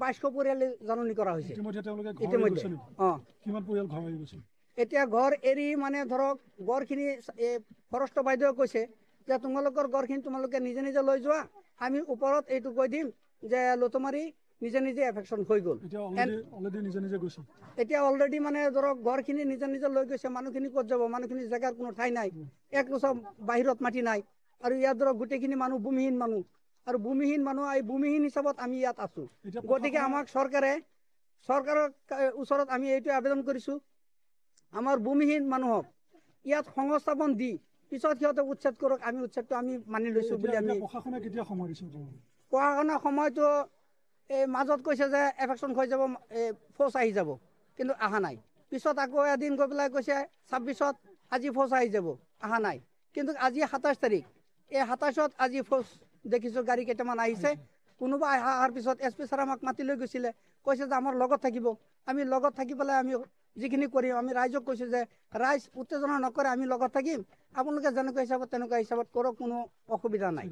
2200 পৰিয়ালে জাননী কৰা হৈছে ইতিমধ্যে এতিয়া ঘৰ এৰি মানে ধৰক গড়খিনি ফৰেষ্ট বাইদেৱে কৈছে যে তোমালোকৰ গড়খিনি তোমালোকে নিজে নিজে লৈ যোৱা আমি ওপৰত এইটো কৈ দিম যে লুটমাৰি নিজে নিজে এফেকশ্যন হৈ গ'ল এতিয়া অলৰেডি মানে ধৰক গড়খিনি নিজে নিজে লৈ গৈছে মানুহখিনি ক'ত যাব মানুহখিনি জেগাৰ কোনো ঠাই নাই এক বছৰ বাহিৰত মাটি নাই আৰু ইয়াত ধৰক গোটেইখিনি মানুহ ভূমিহীন মানুহ আৰু ভূমিহীন মানুহ এই ভূমিহীন হিচাপত আমি ইয়াত আছো গতিকে আমাক চৰকাৰৰ ওচৰত আমি এইটো আবেদন কৰিছোঁ আমাৰ ভূমিহীন মানুহক ইয়াত সংস্থাপন দি পিছত সিহঁতে উচ্ছেদ কৰক আমি উচ্ছেদটো আমি মানি লৈছোঁ বুলি আমি প্ৰশাসনৰ সময়টো এই মাজত কৈছে যে এফেকশ্যন হৈ যাব ফৌজ আহি যাব কিন্তু অহা নাই পিছত আকৌ এদিন গৈ পেলাই কৈছে 26ত আজি ফৌজ আহি যাব অহা নাই কিন্তু আজি 27 তাৰিখ এই 27ত আজি ফৌজ দেখিছোঁ গাড়ী কেইটামান আহিছে কোনোবা অহাৰ পিছত SP ছাৰ আমাক মাতি লৈ গৈছিলে কৈছে যে আমাৰ লগত থাকিব আমি লগত থাকি পেলাই আমি যিখিনি কৰিম আমি ৰাইজক কৈছোঁ যে ৰাইজ উত্তেজনা নকৰে আমি লগত থাকিম আপোনালোকে যেনেকুৱা হিচাপত তেনেকুৱা হিচাপত কৰক কোনো অসুবিধা নাই